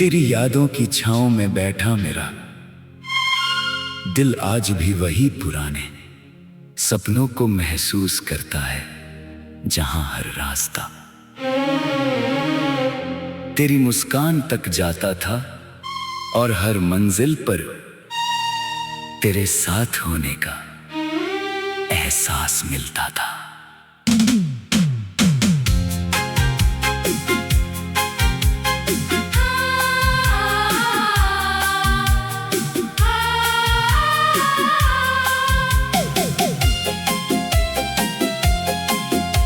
तेरी यादों की छांव में बैठा मेरा दिल आज भी वही पुराने सपनों को महसूस करता है, जहां हर रास्ता तेरी मुस्कान तक जाता था और हर मंजिल पर तेरे साथ होने का एहसास मिलता था।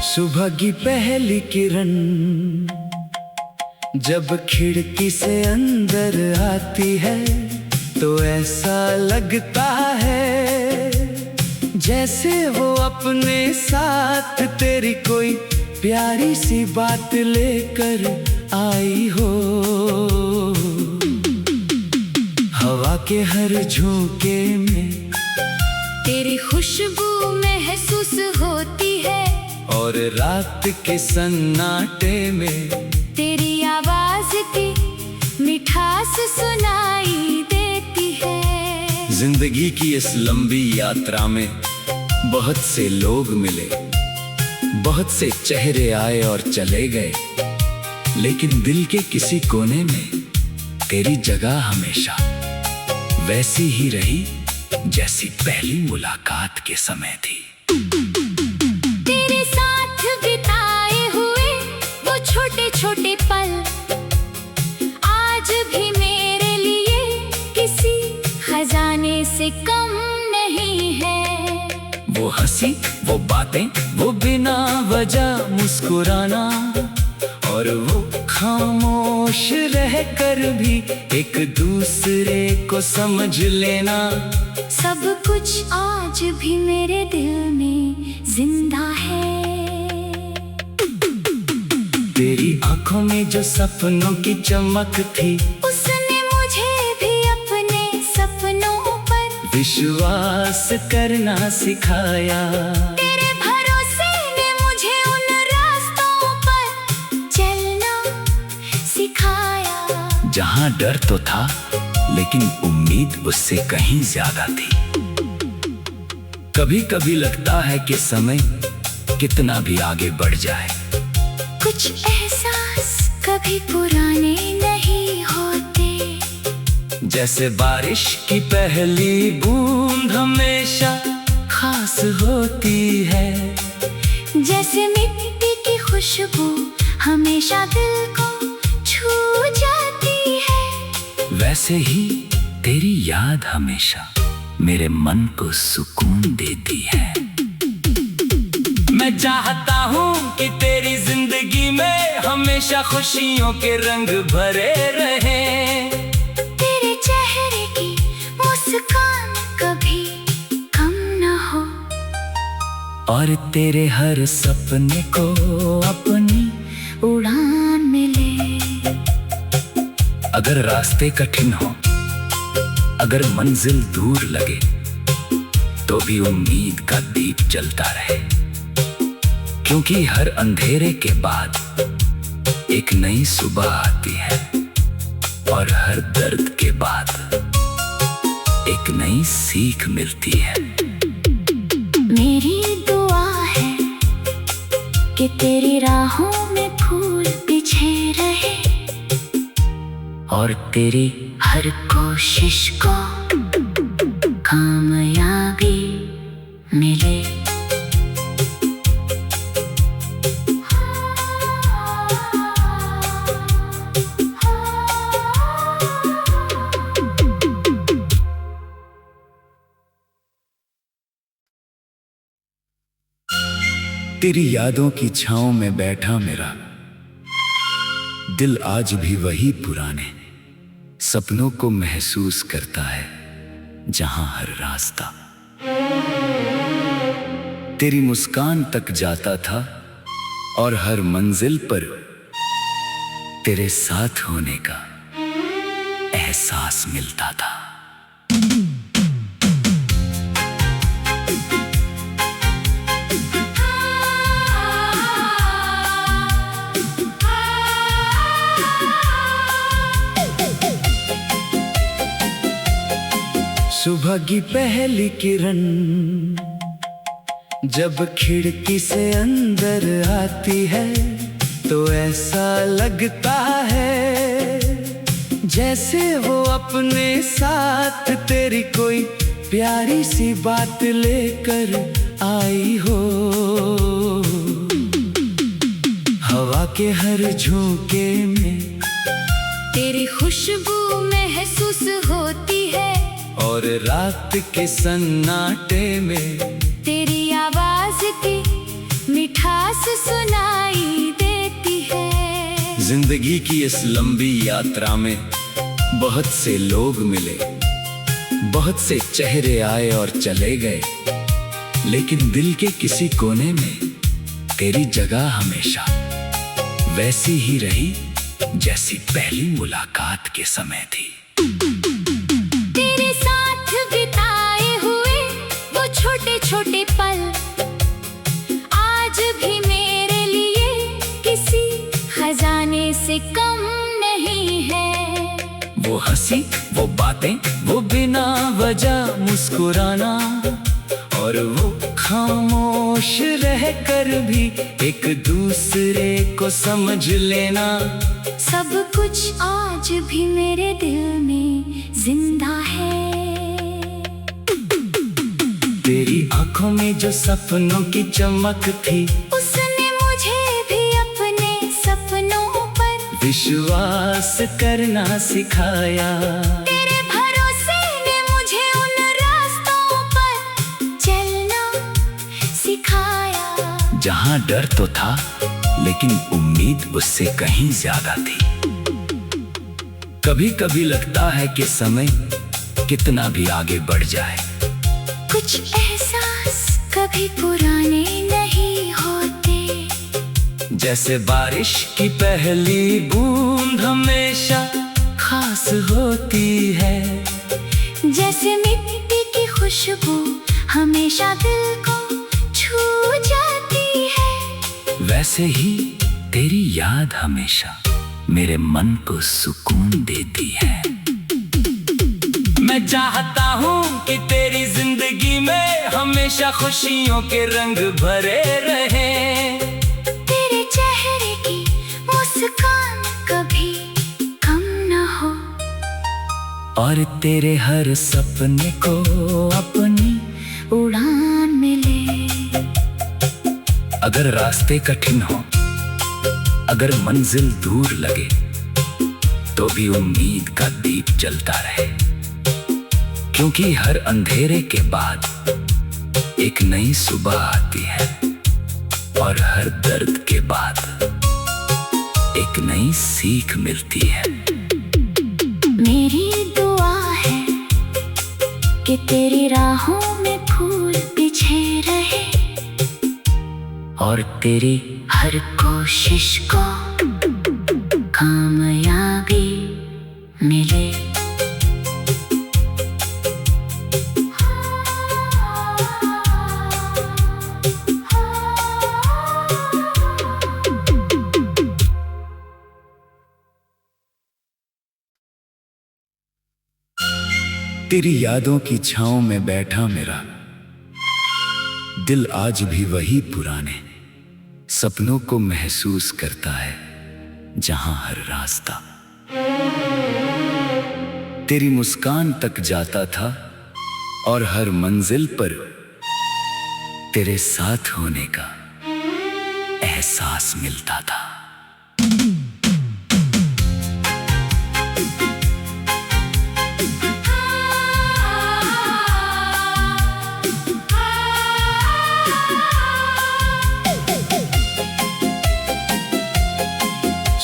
सुबह की पहली किरण जब खिड़की से अंदर आती है तो ऐसा लगता है जैसे वो अपने साथ तेरी कोई प्यारी सी बात लेकर आई हो। हवा के हर झोंके में तेरी खुशबू महसूस होती है और रात के सन्नाटे में तेरी आवाज की मिठास सुनाई देती है। जिंदगी की इस लंबी यात्रा में बहुत से लोग मिले, बहुत से चेहरे आए और चले गए, लेकिन दिल के किसी कोने में तेरी जगह हमेशा वैसी ही रही जैसी पहली मुलाकात के समय थी। तेरे साथ बिताए हुए वो छोटे छोटे पल आज भी मेरे लिए किसी खजाने से कम नहीं है। वो हंसी, वो बातें, वो बिना वजह मुस्कुराना और वो खामोश रहकर भी एक दूसरे को समझ लेना, सब कुछ आज भी मेरे दिल में जिंदा है। तेरी आंखों में जो सपनों की चमक थी उसने मुझे भी अपने सपनों पर विश्वास करना सिखाया। तेरे भरोसे ने मुझे उन रास्तों पर चलना सिखाया जहां डर तो था लेकिन उम्मीद उससे कहीं ज्यादा थी। कभी कभी लगता है कि समय कितना भी आगे बढ़ जाए, कुछ एहसास कभी पुराने नहीं होते। जैसे बारिश की पहली बूंद हमेशा खास होती है, जैसे मिट्टी की खुशबू हमेशा दिल को छू जाती है, वैसे ही तेरी याद हमेशा मेरे मन को सुकून देती है। मैं चाहता हूँ कि तेरी जिंदगी में हमेशा खुशियों के रंग भरे रहें, तेरे चेहरे की मुस्कान कभी कम न हो और तेरे हर सपने को अपनी उड़ान मिले। अगर रास्ते कठिन हो, अगर मंजिल दूर लगे, तो भी उम्मीद का दीप जलता रहे, क्योंकि हर अंधेरे के बाद एक नई सुबह आती है और हर दर्द के बाद एक नई सीख मिलती है। मेरी दुआ है कि तेरी राहों में फूल बिछे रहे और तेरी हर कोशिश को कामयाबी मिले। तेरी यादों की छांव में बैठा मेरा दिल आज भी वही पुराने सपनों को महसूस करता है, जहां हर रास्ता तेरी मुस्कान तक जाता था और हर मंजिल पर तेरे साथ होने का एहसास मिलता था। सुबह की पहली किरण जब खिड़की से अंदर आती है तो ऐसा लगता है जैसे वो अपने साथ तेरी कोई प्यारी सी बात लेकर आई हो। हवा के हर झोंके में तेरी खुशबू महसूस होती है और रात के सन्नाटे में तेरी आवाज की मिठास सुनाई देती है। जिंदगी की इस लंबी यात्रा में बहुत से लोग मिले, बहुत से चेहरे आए और चले गए, लेकिन दिल के किसी कोने में तेरी जगह हमेशा वैसी ही रही जैसी पहली मुलाकात के समय थी। तेरे साथ बिताए हुए वो छोटे छोटे पल आज भी मेरे लिए किसी खजाने से कम नहीं है। वो हंसी, वो बातें, वो बिना वजह मुस्कुराना और वो खामोश रहकर भी एक दूसरे को समझ लेना, सब कुछ आज भी मेरे दिल में जिंदा है। तेरी आंखों में जो सपनों की चमक थी उसने मुझे भी अपने सपनों पर विश्वास करना सिखाया। तेरे भरोसे ने मुझे उन रास्तों पर चलना सिखाया जहां डर तो था लेकिन उम्मीद उससे कहीं ज्यादा थी। कभी कभी लगता है कि समय कितना भी आगे बढ़ जाए, कुछ एहसास कभी पुराने नहीं होते। जैसे बारिश की पहली बूंद हमेशा खास होती है, जैसे मिट्टी की खुशबू हमेशा दिल को छू जाती है, वैसे ही तेरी याद हमेशा मेरे मन को सुकून देती है। मैं चाहता हूँ कि तेरी जिंदगी में हमेशा खुशियों के रंग भरे रहें, तेरे चेहरे की मुस्कान कभी कम न हो और तेरे हर सपने को अपनी उड़ान मिले। अगर रास्ते कठिन हो, अगर मंजिल दूर लगे, तो भी उम्मीद का दीप जलता रहे, क्योंकि हर अंधेरे के बाद एक नई सुबह आती है और हर दर्द के बाद एक नई सीख मिलती है। मेरी दुआ है कि तेरी राहों में फूल बिछे रहे और तेरी हर कोशिश को कामयाबी मिले। तेरी यादों की छांव में बैठा मेरा दिल आज भी वही पुराने सपनों को महसूस करता है, जहां हर रास्ता तेरी मुस्कान तक जाता था और हर मंजिल पर तेरे साथ होने का एहसास मिलता था।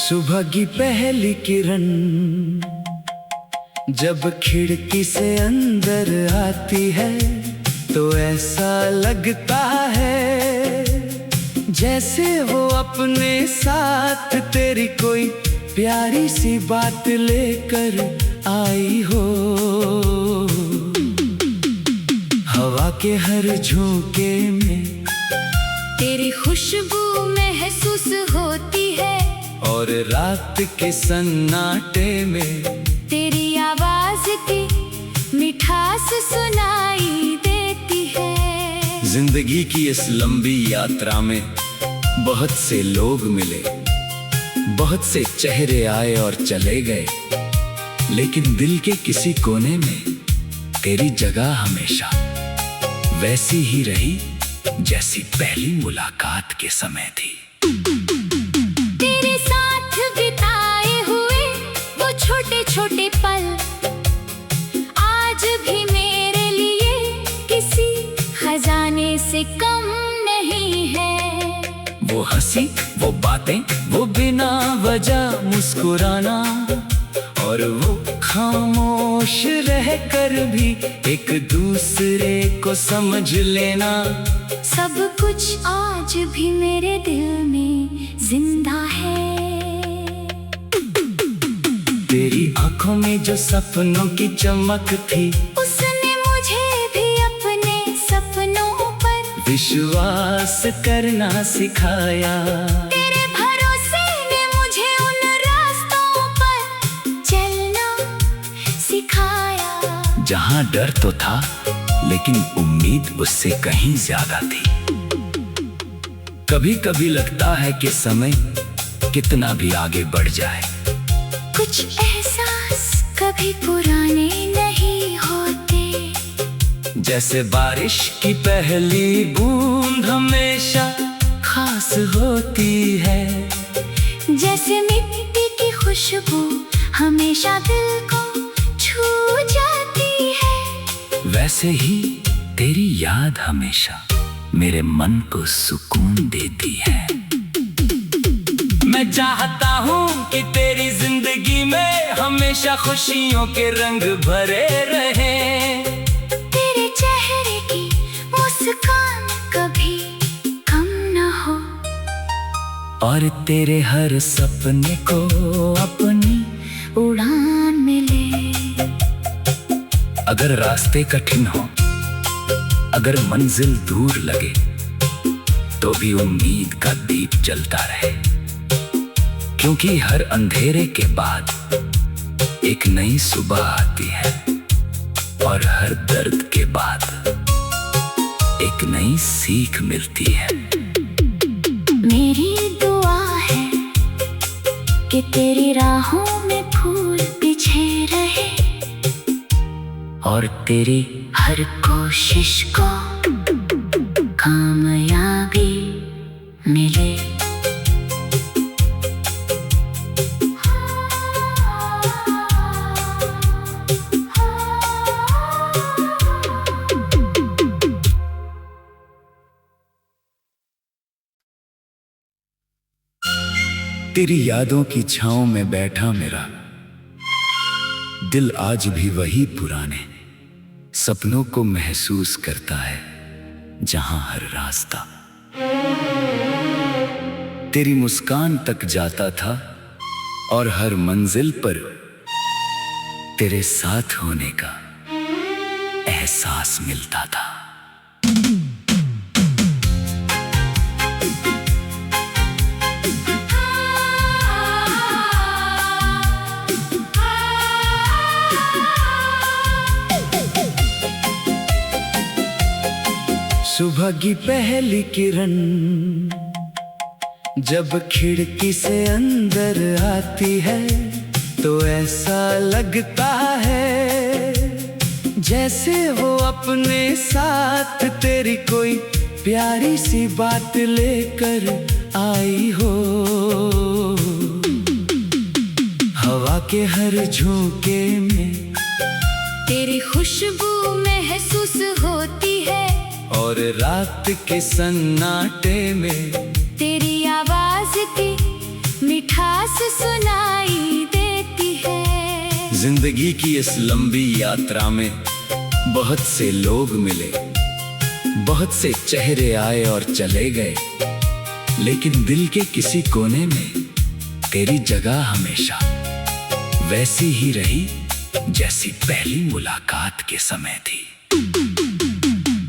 सुबह की पहली किरण जब खिड़की से अंदर आती है तो ऐसा लगता है जैसे वो अपने साथ तेरी कोई प्यारी सी बात लेकर आई हो। हवा के हर झोंके में तेरी खुशबू महसूस होती है और रात के सन्नाटे में तेरी आवाज की मिठास सुनाई देती है। जिंदगी की इस लंबी यात्रा में बहुत से लोग मिले, बहुत से चेहरे आए और चले गए, लेकिन दिल के किसी कोने में तेरी जगह हमेशा वैसी ही रही जैसी पहली मुलाकात के समय थी। तेरे साथ बिताए हुए वो छोटे छोटे पल आज भी मेरे लिए किसी खजाने से कम नहीं है। वो हंसी, वो बातें, वो बिना वजह मुस्कुराना, और वो खामोश रहकर भी एक दूसरे को समझ लेना, सब कुछ आज भी मेरे दिल में जिंदा है। तेरी आंखों में जो सपनों की चमक थी, उसने मुझे भी अपने सपनों पर विश्वास करना सिखाया। तेरे भरोसे ने मुझे उन रास्तों पर चलना सिखाया, जहां डर तो था लेकिन उम्मीद उससे कहीं ज्यादा थी। कभी कभी लगता है कि समय कितना भी आगे बढ़ जाए, कुछ एहसास कभी पुराने नहीं होते। जैसे बारिश की पहली बूंद हमेशा खास होती है, जैसे मिट्टी की खुशबू हमेशा दिल को छू जाती है, वैसे ही तेरी याद हमेशा मेरे मन को सुकून देती है। मैं चाहता हूँ कि तेरी जिंदगी में हमेशा खुशियों के रंग भरे रहें, तेरे चेहरे की मुस्कान कभी कम न हो, और तेरे हर सपने को अपनी उड़ान मिले। अगर रास्ते कठिन हो, अगर मंजिल दूर लगे, तो भी उम्मीद का दीप जलता रहे, क्योंकि हर अंधेरे के बाद एक नई सुबह आती है, और हर दर्द के बाद एक नई सीख मिलती है। मेरी दुआ है कि तेरी राहों में फूल बिछे रहे, और तेरी हर कोशिश को कामयाबी मिले। तेरी यादों की छांव में बैठा मेरा दिल आज भी वही पुराने सपनों को महसूस करता है, जहां हर रास्ता तेरी मुस्कान तक जाता था, और हर मंजिल पर तेरे साथ होने का एहसास मिलता था। सुबह की पहली किरण जब खिड़की से अंदर आती है, तो ऐसा लगता है जैसे वो अपने साथ तेरी कोई प्यारी सी बात लेकर आई हो। हवा के हर झोंके में तेरी खुशबू महसूस होती है, और रात के सन्नाटे में तेरी आवाज की मिठास सुनाई देती है। जिंदगी की इस लंबी यात्रा में बहुत से लोग मिले, बहुत से चेहरे आए और चले गए, लेकिन दिल के किसी कोने में तेरी जगह हमेशा वैसी ही रही जैसी पहली मुलाकात के समय थी।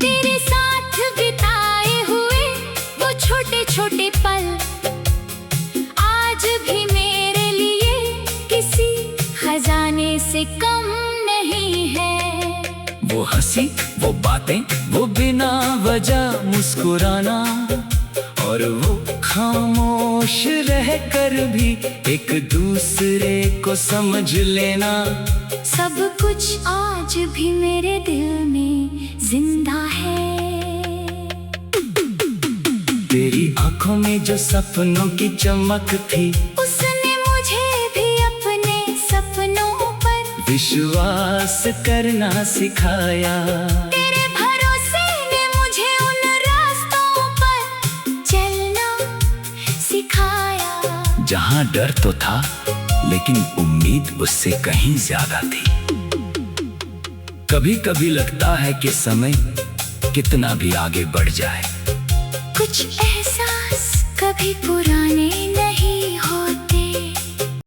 तेरे साथ बिताए हुए वो छोटे छोटे पल आज भी मेरे लिए किसी खजाने से कम नहीं है। हंसी, वो बातें, वो बिना वजह मुस्कुराना, और वो खामोश रहकर भी एक दूसरे को समझ लेना। सब कुछ आज भी मेरे दिल में जिंदा है। तेरी आंखों में जो सपनों की चमक थी, उसने मुझे भी अपने सपनों पर विश्वास करना सिखाया। तेरे भरोसे ने मुझे उन रास्तों पर चलना सिखाया। जहां डर तो था, लेकिन उम्मीद उससे कहीं ज्यादा थी। कभी कभी लगता है कि समय कितना भी आगे बढ़ जाए, कुछ एहसास कभी पुराने